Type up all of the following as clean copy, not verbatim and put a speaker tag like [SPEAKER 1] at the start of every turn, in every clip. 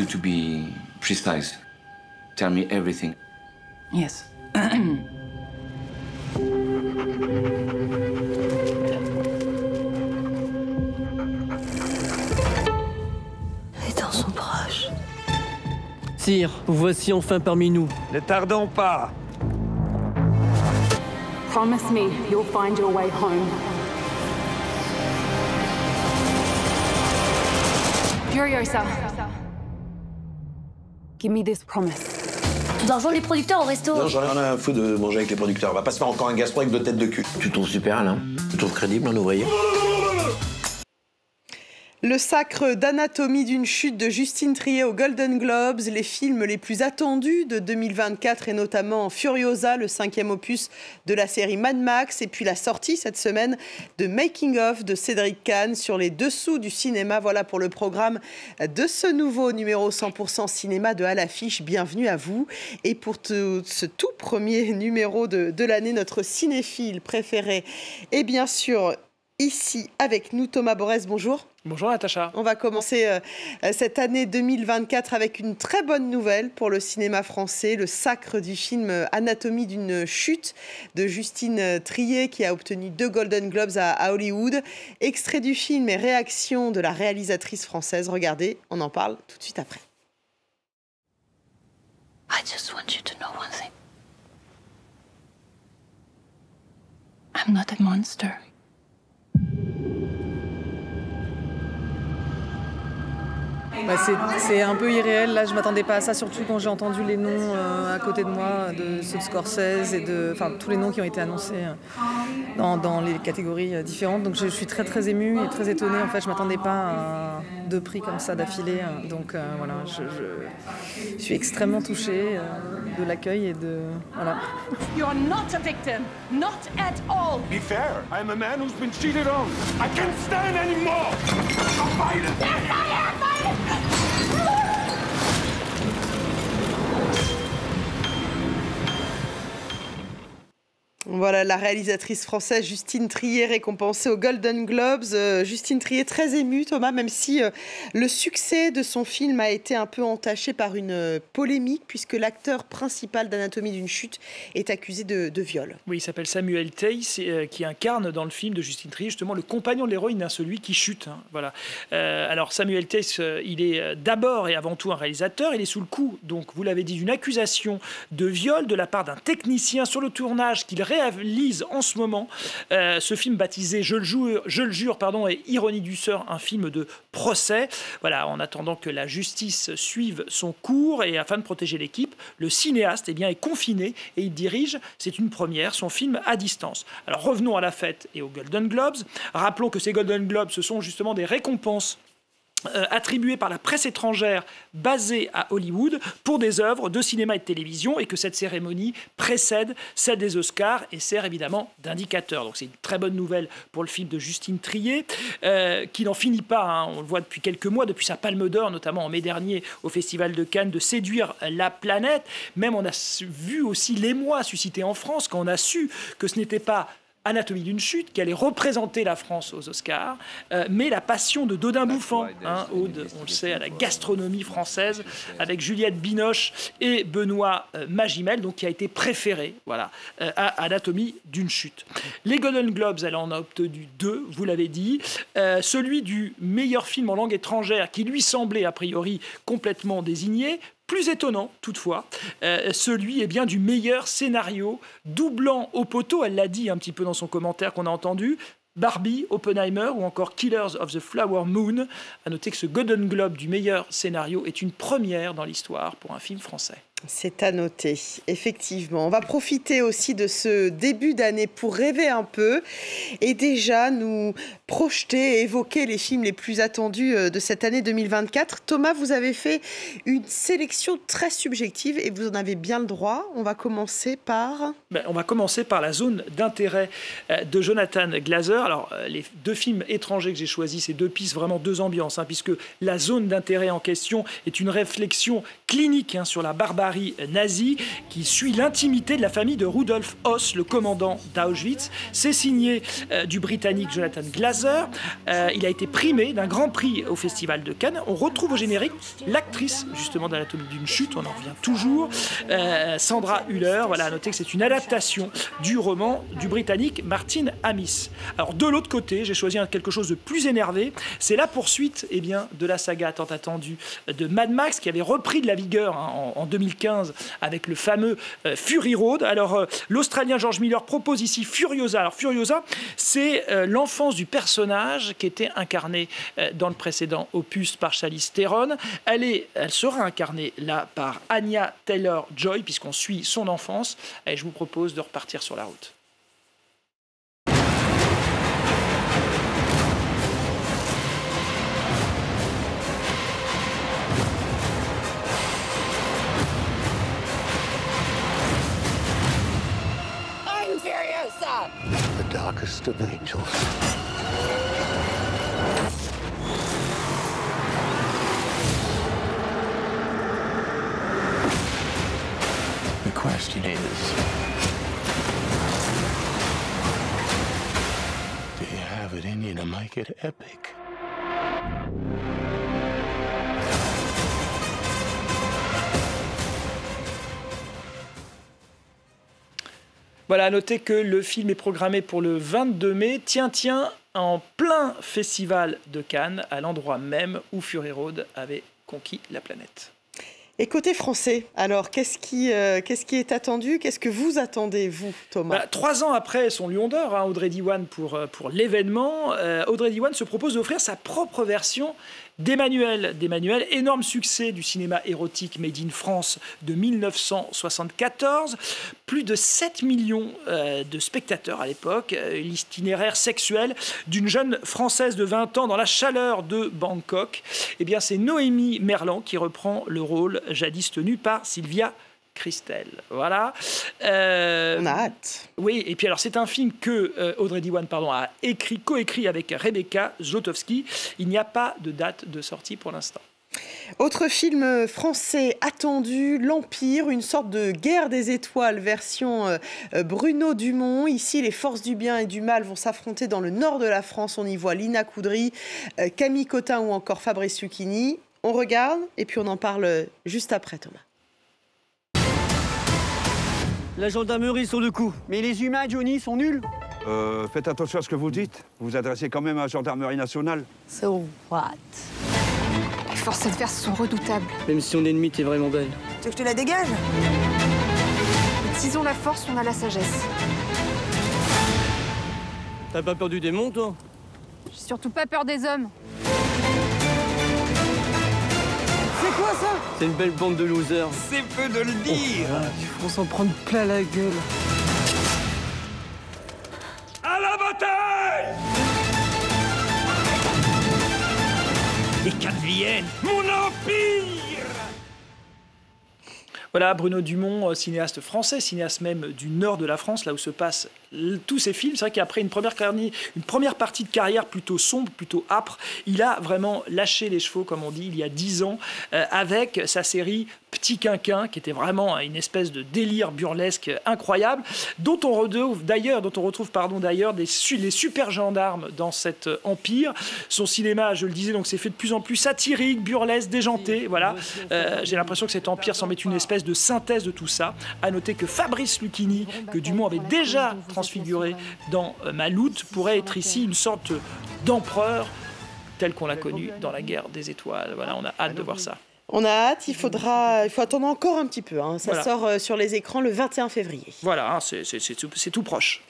[SPEAKER 1] you to be precise. Tell me everything.
[SPEAKER 2] Yes.
[SPEAKER 3] Les temps sont proches.
[SPEAKER 4] Sire, vous voici enfin parmi nous.
[SPEAKER 5] Ne tardons pas.
[SPEAKER 6] Promise me you'll find your way home. Furiosa. Give me this promise.
[SPEAKER 3] Tu dois rejoindre les producteurs au resto.
[SPEAKER 7] Non, j'en ai rien à foutre de manger avec les producteurs. On va pas se faire encore un gastro avec 2 têtes de cul.
[SPEAKER 8] Tu trouves super, Alain? Tu trouves crédible un ouvrier?
[SPEAKER 9] Le sacre d'Anatomie d'une chute de Justine Triet aux Golden Globes, les films les plus attendus de 2024 et notamment Furiosa, le 5e opus de la série Mad Max, et puis la sortie cette semaine de Making of de Cédric Kahn sur les dessous du cinéma. Voilà pour le programme de ce nouveau numéro 100% cinéma de À l'affiche. Bienvenue à vous. Et pour ce tout premier numéro de l'année, notre cinéphile préféré est bien sûr ici avec nous, Thomas Borès. Bonjour.
[SPEAKER 10] Bonjour Natacha.
[SPEAKER 9] On va commencer cette année 2024 avec une très bonne nouvelle pour le cinéma français, le sacre du film Anatomie d'une chute de Justine Triet qui a obtenu 2 Golden Globes à Hollywood. Extrait du film et réaction de la réalisatrice française. Regardez, on en parle tout de suite après.
[SPEAKER 3] I just want you to know one thing.
[SPEAKER 2] I'm not a monster.
[SPEAKER 11] Bah c'est un peu irréel, là je m'attendais pas à ça, surtout quand j'ai entendu les noms à côté de moi, de ceux de Scorsese et tous les noms qui ont été annoncés dans les catégories différentes. Donc je suis très très émue et très étonnée, en fait je m'attendais pas à 2 prix comme ça d'affilée. Donc voilà, je suis extrêmement touchée de l'accueil et de... Voilà.
[SPEAKER 6] You're not a victim, not at all.
[SPEAKER 5] Be fair. I'm a man who's been cheated on. I can't stand anymore. I'm fighting.
[SPEAKER 9] Voilà la réalisatrice française Justine Triet récompensée aux Golden Globes. Justine Triet très émue, Thomas, même si le succès de son film a été un peu entaché par une polémique puisque l'acteur principal d'Anatomie d'une chute est accusé de viol.
[SPEAKER 10] Oui, il s'appelle Samuel Tace qui incarne dans le film de Justine Triet justement le compagnon de l'héroïne, celui qui chute. Voilà. Alors Samuel Tace, il est d'abord et avant tout un réalisateur. Il est sous le coup, donc vous l'avez dit, d'une accusation de viol de la part d'un technicien sur le tournage qu'il réalise en ce moment. Ce film baptisé Je le jure, et Ironie du sort, un film de procès. Voilà, en attendant que la justice suive son cours et afin de protéger l'équipe, le cinéaste est confiné et il dirige, c'est une première, son film à distance. Alors revenons à la fête et aux Golden Globes. Rappelons que ces Golden Globes, ce sont justement des récompenses attribuée par la presse étrangère basée à Hollywood pour des œuvres de cinéma et de télévision et que cette cérémonie précède celle des Oscars et sert évidemment d'indicateur. Donc c'est une très bonne nouvelle pour le film de Justine Triet qui n'en finit pas, on le voit depuis quelques mois, depuis sa Palme d'Or, notamment en mai dernier au Festival de Cannes, de séduire la planète. Même on a vu aussi l'émoi suscité en France quand on a su que ce n'était pas Anatomie d'une chute, qui allait représenter la France aux Oscars, mais La Passion de Dodin Bouffant, ode, on le sait, à la gastronomie française, avec Juliette Binoche et Benoît Magimel, donc qui a été préféré, voilà, à Anatomie d'une chute. Les Golden Globes, elle en a obtenu 2, vous l'avez dit. Celui du meilleur film en langue étrangère, qui lui semblait a priori complètement désigné. Plus étonnant, toutefois, celui du meilleur scénario, doublant au poteau, elle l'a dit un petit peu dans son commentaire qu'on a entendu, Barbie, Oppenheimer ou encore Killers of the Flower Moon. À noter que ce Golden Globe du meilleur scénario est une première dans l'histoire pour un film français.
[SPEAKER 9] C'est à noter, effectivement. On va profiter aussi de ce début d'année pour rêver un peu et déjà nous projeter et évoquer les films les plus attendus de cette année 2024. Thomas, vous avez fait une sélection très subjective et vous en avez bien le droit. On va commencer par...
[SPEAKER 10] On va commencer par La zone d'intérêt de Jonathan Glazer. Alors, les 2 films étrangers que j'ai choisis, c'est 2 pistes, vraiment 2 ambiances, puisque La zone d'intérêt en question est une réflexion clinique sur la barbarie barbarie nazie qui suit l'intimité de la famille de Rudolf Höss, le commandant d'Auschwitz. C'est signé du Britannique Jonathan Glazer. Il a été primé d'un grand prix au Festival de Cannes. On retrouve au générique l'actrice justement d'Anatomie d'une chute, on en revient toujours, Sandra Hüller. Voilà, à noter que c'est une adaptation du roman du Britannique Martin Amis. Alors de l'autre côté, j'ai choisi quelque chose de plus énervé. C'est la poursuite de la saga tant attendue de Mad Max, qui avait repris de la vigueur en 2015 avec le fameux Fury Road. Alors l'Australien George Miller propose ici Furiosa. Alors Furiosa, c'est l'enfance du personnage qui était incarné dans le précédent opus par Charlize Theron. Elle sera incarnée là par Anya Taylor-Joy, puisqu'on suit son enfance. Et je vous propose de repartir sur la route.
[SPEAKER 12] I'm Furiosa! The darkest of angels. The question is, do you have it in you to make it epic?
[SPEAKER 10] Voilà, à noter que le film est programmé pour le 22 mai. Tiens, en plein festival de Cannes, à l'endroit même où Fury Road avait conquis la planète.
[SPEAKER 9] Et côté français, alors, qu'est-ce qui est attendu? Qu'est-ce que vous attendez, vous, Thomas?
[SPEAKER 10] 3 ans après son Lion d'Or, Audrey Diwan pour l'événement, Audrey Diwan se propose d'offrir sa propre version d'Emmanuel. Énorme succès du cinéma érotique made in France de 1974. Plus de 7 millions de spectateurs à l'époque. L'itinéraire sexuel d'une jeune Française de 20 ans dans la chaleur de Bangkok. Eh bien, c'est Noémie Merlan qui reprend le rôle jadis tenu par Sylvia Christel. Voilà.
[SPEAKER 9] On a hâte.
[SPEAKER 10] Oui, et puis alors c'est un film que Audrey Diwan a coécrit avec Rebecca Zlotowski. Il n'y a pas de date de sortie pour l'instant.
[SPEAKER 9] Autre film français attendu, L'Empire, une sorte de guerre des étoiles version Bruno Dumont. Ici, les forces du bien et du mal vont s'affronter dans le nord de la France. On y voit Lina Coudry, Camille Cotin ou encore Fabrice Lucchini. On regarde et puis on en parle juste après, Thomas.
[SPEAKER 4] La gendarmerie sur le coup.
[SPEAKER 13] Mais les humains, Johnny, sont nuls.
[SPEAKER 5] Faites attention à ce que vous dites. Vous vous adressez quand même à la gendarmerie nationale.
[SPEAKER 3] So what?
[SPEAKER 14] Les forces adverses sont redoutables.
[SPEAKER 4] Même si ton ennemi t'es vraiment belle.
[SPEAKER 11] Tu veux que je te la dégage?
[SPEAKER 14] S'ils ont la force, on a la sagesse.
[SPEAKER 4] T'as pas peur du démon, toi?
[SPEAKER 14] J'ai surtout pas peur des hommes.
[SPEAKER 11] C'est quoi ça?
[SPEAKER 4] C'est une belle bande de losers.
[SPEAKER 13] C'est peu de le dire.
[SPEAKER 11] Il faut s'en prendre plein la gueule.
[SPEAKER 5] À la bataille!
[SPEAKER 13] Et qu'advienne mon empire!
[SPEAKER 10] Voilà, Bruno Dumont, cinéaste français, cinéaste même du nord de la France, là où se passent tous ces films. C'est vrai qu'après une première partie de carrière plutôt sombre, plutôt âpre, il a vraiment lâché les chevaux, comme on dit, il y a 10 ans, avec sa série Petit Quinquin, qui était vraiment une espèce de délire burlesque incroyable, dont on retrouve d'ailleurs les super gendarmes dans cet empire. Son cinéma, je le disais, donc c'est fait de plus en plus satirique, burlesque, déjanté. Voilà. J'ai l'impression que cet empire semble être une espèce de synthèse de tout ça. À noter que Fabrice Lucchini, que Dumont avait déjà transfiguré dans Maloute, pourrait être ici une sorte d'empereur tel qu'on l'a connu dans la guerre des étoiles. Voilà, on a hâte de voir ça.
[SPEAKER 9] On a hâte, il faut attendre encore un petit peu. Ça sort sur les écrans le 21 février.
[SPEAKER 10] Voilà, c'est tout proche.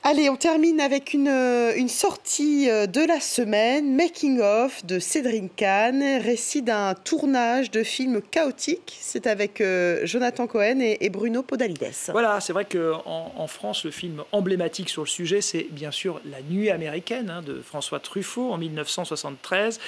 [SPEAKER 9] Allez, on termine avec une sortie de la semaine, Making of de Cédric Kahn, récit d'un tournage de film chaotique. C'est avec Jonathan Cohen et Bruno Podalides.
[SPEAKER 10] Voilà, c'est vrai qu'en France, le film emblématique sur le sujet, c'est bien sûr La Nuit américaine de François Truffaut en 1973.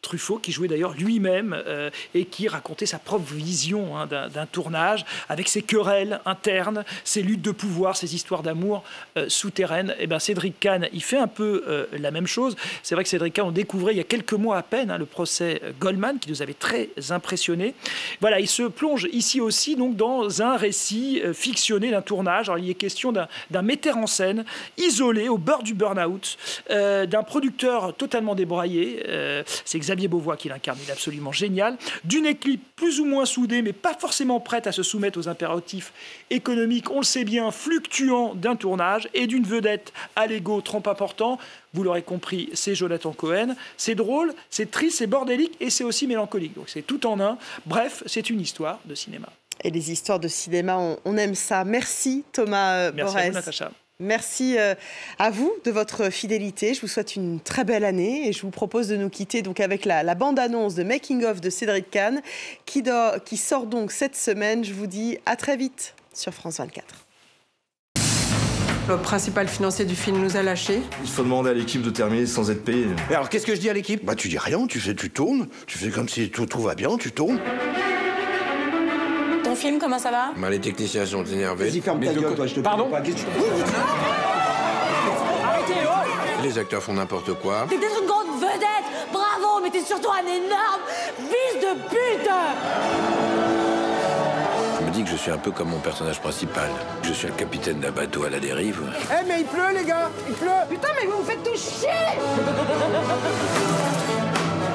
[SPEAKER 10] Truffaut qui jouait d'ailleurs lui-même et qui racontait sa propre vision d'un tournage avec ses querelles internes, ses luttes de pouvoir, ses histoires d'amour souterraine. Et ben Cédric Kahn, il fait un peu la même chose. C'est vrai que Cédric Kahn, on découvrait il y a quelques mois à peine le procès Goldman, qui nous avait très impressionnés. Voilà, il se plonge ici aussi donc dans un récit fictionné d'un tournage. Alors, il est question d'un metteur en scène isolé au bord du burn-out, d'un producteur totalement débraillé. C'est Xavier Beauvois qui l'incarne, il est absolument génial. D'une équipe plus ou moins soudée, mais pas forcément prête à se soumettre aux impératifs économiques, on le sait bien, fluctuants d'un tournage, et d'une vedette à l'ego trop important. Vous l'aurez compris, c'est Jonathan Cohen. C'est drôle, c'est triste, c'est bordélique et c'est aussi mélancolique. Donc c'est tout en un. Bref, c'est une histoire de cinéma.
[SPEAKER 9] Et les histoires de cinéma, on aime ça. Merci Thomas Borès.
[SPEAKER 10] Merci à vous, Natacha.
[SPEAKER 9] Merci à vous de votre fidélité. Je vous souhaite une très belle année et je vous propose de nous quitter donc avec la bande-annonce de Making of de Cédric Kahn qui sort donc cette semaine. Je vous dis à très vite sur France 24.
[SPEAKER 15] Le principal financier du film nous a lâchés.
[SPEAKER 16] Il faut demander à l'équipe de terminer sans être payé.
[SPEAKER 12] Et alors, qu'est-ce que je dis à l'équipe? Bah, tu dis rien, tu tournes, tu fais comme si tout va bien, tu tournes.
[SPEAKER 17] Ton film, comment ça va?
[SPEAKER 8] Bah, les techniciens sont énervés.
[SPEAKER 7] Vas-y, ferme ta gueule, toi, je te
[SPEAKER 17] Pardon?
[SPEAKER 7] pas. Qu'est-ce que tu
[SPEAKER 17] Arrêtez, oh!
[SPEAKER 8] Les acteurs font n'importe quoi.
[SPEAKER 3] T'es peut-être une grande vedette, bravo, mais t'es surtout un énorme fils de pute.
[SPEAKER 8] Je me dis que je suis un peu comme mon personnage principal. Je suis le capitaine d'un bateau à la dérive.
[SPEAKER 17] Eh, mais il pleut, les gars! Il pleut! Putain, mais vous me faites tout chier!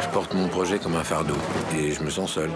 [SPEAKER 8] Je porte mon projet comme un fardeau et je me sens seul.